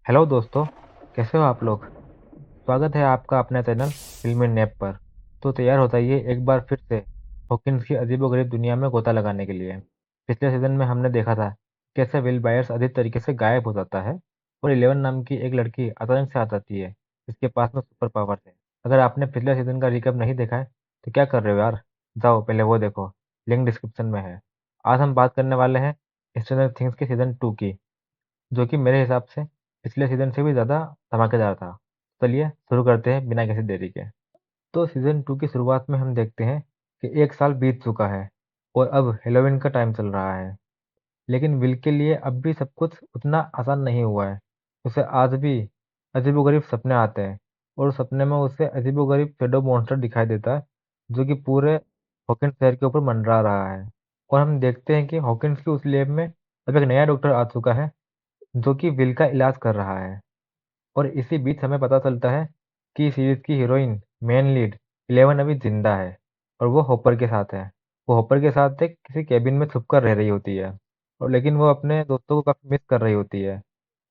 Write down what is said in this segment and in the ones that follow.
Hello दोस्तों, कैसे हो आप लोग। स्वागत है आपका अपने चैनल फिल्मी नैप पर। तो तैयार हो जाइए एक बार फिर से हॉकिंस की अजीबोगरीब दुनिया में गोता लगाने के लिए। पिछले सीजन में हमने देखा था कैसे विल बायर्स अजीब तरीके से गायब हो जाता है और 11 नाम की एक लड़की अचानक से आ जाती है जिसके पास में सुपर पावर है। अगर आपने पिछले सीजन का रिकैप नहीं देखा है तो क्या कर रहे हो यार, जाओ पहले वो देखो, लिंक डिस्क्रिप्शन में है। आज हम बात करने वाले हैं स्ट्रेंजर थिंग्स के सीजन 2 की, जो कि मेरे हिसाब से पिछले सीजन से भी ज़्यादा धमाकेदार था। चलिए शुरू करते हैं बिना किसी देरी के। तो सीजन 2 की शुरुआत में हम देखते हैं कि एक साल बीत चुका है और अब हेलोवीन का टाइम चल रहा है। लेकिन विल के लिए अब भी सब कुछ उतना आसान नहीं हुआ है। उसे आज भी अजीबोगरीब सपने आते हैं और सपने में उसे अजीबोगरीब शेडो मॉन्स्टर दिखाई देता है जो कि पूरे हॉकिंस शहर के ऊपर मंडरा रहा है। और हम देखते हैं कि हॉकिंस की उस लैब में अब एक नया डॉक्टर आ चुका है जो कि विल का इलाज कर रहा है। और इसी बीच हमें पता चलता है कि सीरीज की हीरोइन मेन लीड 11 अभी जिंदा है और वो हॉपर के साथ है। वो हॉपर के साथ एक किसी केबिन में छुप कर रह रही होती है और लेकिन वो अपने दोस्तों को काफ़ी मिस कर रही होती है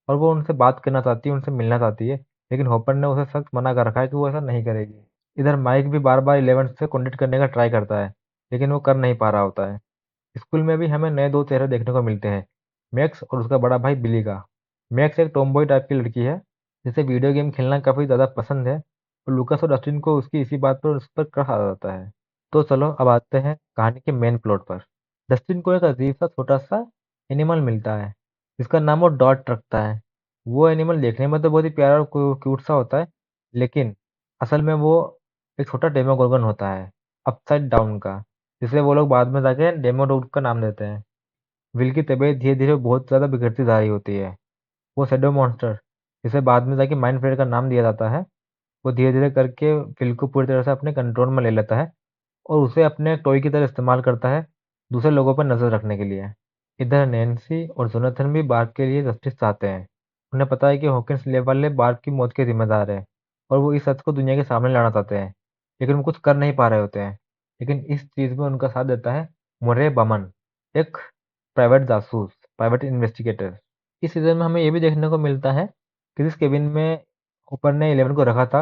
और वो उनसे बात करना चाहती है, उनसे मिलना चाहती है। लेकिन हॉपर ने उसे सख्त मना कर रखा है कि वो ऐसा नहीं करेगी। इधर माइक भी बार बार 11 से कॉन्टेक्ट करने का ट्राई करता है लेकिन वो कर नहीं पा रहा होता है। स्कूल में भी हमें नए दो चेहरे देखने को मिलते हैं, मैक्स और उसका बड़ा भाई बिली का। मैक्स एक टॉमबॉय टाइप की लड़की है जिसे वीडियो गेम खेलना काफ़ी ज़्यादा पसंद है और लूकास और डस्टिन को उसकी इसी बात पर उस पर क्रश आ जाता है। तो चलो अब आते हैं कहानी के मेन प्लॉट पर। डस्टिन को एक अजीब सा छोटा सा एनिमल मिलता है जिसका नाम वो डॉट रखता है। वो एनिमल देखने में तो बहुत ही प्यारा और क्यूट सा होता है, लेकिन असल में वो एक छोटा डेमोगोर्गन होता है, अपसाइड डाउन का, जिसे वो लोग बाद में जाके डेमोडॉग का नाम देते हैं। विल की तबीयत धीरे धीरे बहुत ज़्यादा बिगड़ती जा रही होती है। वो शैडो मॉन्स्टर, जिसे बाद में जाके माइंड फ्लेयर का नाम दिया जाता है, वो धीरे धीरे करके विल को पूरी तरह से अपने कंट्रोल में ले लेता है और उसे अपने टॉय की तरह इस्तेमाल करता है दूसरे लोगों पर नजर रखने के लिए। इधर नैन्सी और जोनाथन भी बार्क के लिए जस्टिस चाहते हैं। उन्हें पता है कि हॉकिंस लैब वाले बार्क की मौत के जिम्मेदार है और वो इस सच को दुनिया के सामने लाना चाहते हैं, लेकिन वो कुछ कर नहीं पा रहे होते हैं। लेकिन इस चीज़ में उनका साथ देता है मुर्रे बमन, एक प्राइवेट जासूस, प्राइवेट इन्वेस्टिगेटर। इस सीजन में हमें ये भी देखने को मिलता है कि जिस केबिन में ऊपर ने 11 को रखा था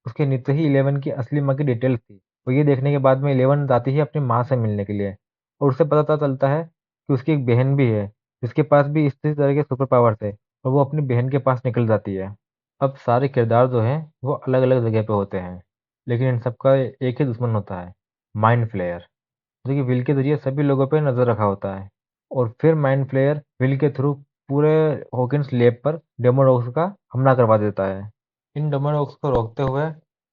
उसके नीचे ही 11 की असली माँ की डिटेल्स थी। तो ये देखने के बाद में 11 जाती है अपनी माँ से मिलने के लिए और उसे पता चलता है कि उसकी एक बहन भी है जिसके पास भी इसी तरह के सुपर पावर थे और वो अपनी बहन के पास निकल जाती है। अब सारे किरदार जो हैं वो अलग अलग जगह पे होते हैं, लेकिन इन सबका एक ही दुश्मन होता है, माइंड फ्लेयर, जो कि विल के जरिए सभी लोगों पे नजर रखा होता है। और फिर माइंड फ्लेयर विल के थ्रू पूरे हॉकिंस लैब पर डेमोडॉग्स का हमला करवा देता है। इन डेमोडॉग्स को रोकते हुए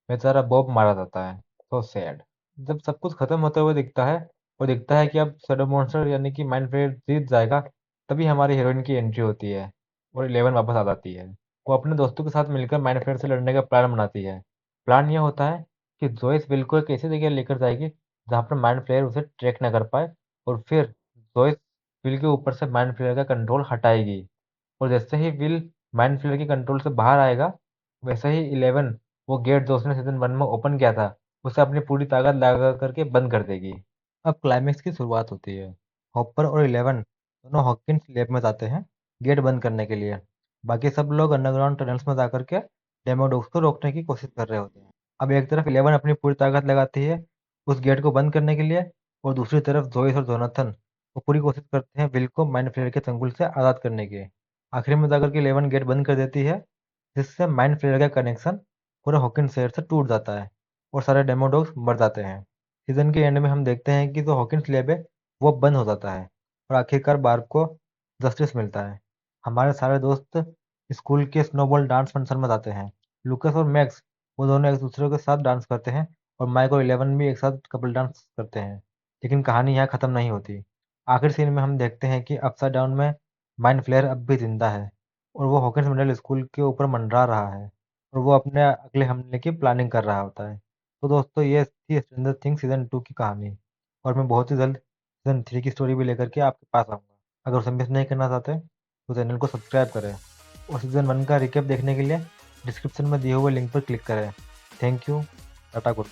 बेचारा बॉब मारा जाता है। तो सैड। जब सब कुछ खत्म होते हुए दिखता है और दिखता है कि अब शैडो मॉन्स्टर यानी कि माइंड फ्लेयर जीत जाएगा, तभी हमारी हीरोइन की एंट्री होती है और 11 वापस आ जाती है। वो अपने दोस्तों के साथ मिलकर माइंड फ्लेयर से लड़ने का प्लान बनाती है। प्लान यह होता है कि जोइस विल को एक ऐसी जगह लेकर जाएगी जहाँ पर माइंड फ्लेयर उसे ट्रैक ना कर पाए और फिर जोइस विल के ऊपर से माइंड फ्लेयर का कंट्रोल हटाएगी। और जैसे ही विल माइंड फ्लेयर के कंट्रोल से बाहर आएगा, वैसे ही 11 वो गेट जो उसने सीजन 1 में ओपन किया था उसे अपनी पूरी ताकत लगा करके बंद कर देगी। अब क्लाइमेक्स की शुरुआत होती है। हॉपर और 11 दोनों हॉकिंस लैब में जाते हैं गेट बंद करने के लिए। बाकी सब लोग अंडरग्राउंड टनल्स में जाकर के डेमोडॉग्स को रोकने की कोशिश कर रहे होते हैं। अब एक तरफ 11 अपनी पूरी ताकत लगाती है उस गेट को बंद करने के लिए और दूसरी तरफ जोइस और जोनाथन वो पूरी कोशिश करते हैं विल को माइंड फ्लेयर के चंगुल से आज़ाद करने की। आखिर में जाकर के 11 गेट बंद कर देती है जिससे माइंड फ्लेयर का कनेक्शन पूरे हॉकिंस शहर से टूट जाता है और सारे डेमोडॉग्स मर जाते हैं। सीजन के एंड में हम देखते हैं कि जो हॉकिंस लैब है वो बंद हो जाता है और आखिरकार बार्क को जस्टिस मिलता है। हमारे सारे दोस्त स्कूल के स्नोबॉल डांस फंक्शन में जाते हैं। लुकस और मैक्स वो दोनों एक दूसरे के साथ डांस करते हैं और माइक और 11 भी एक साथ कपल डांस करते हैं। लेकिन कहानी यहाँ खत्म नहीं होती। आखिर सीन में हम देखते हैं कि अपसाइड डाउन में माइंड फ्लेयर अब भी जिंदा है और वो हॉकिंस मिडिल स्कूल के ऊपर मंडरा रहा है और वो अपने अगले हमले की प्लानिंग कर रहा होता है। तो दोस्तों ये थी स्ट्रेंजर थिंग्स सीजन 2 की कहानी और मैं बहुत ही जल्द सीजन 3 की स्टोरी भी लेकर के आपके पास आऊँगा। अगर उसे मिस नहीं करना चाहते तो चैनल को सब्सक्राइब करें और सीजन 1 का रिकैप देखने के लिए डिस्क्रिप्शन में दिए हुए लिंक पर क्लिक करें। Thank you. Tata good.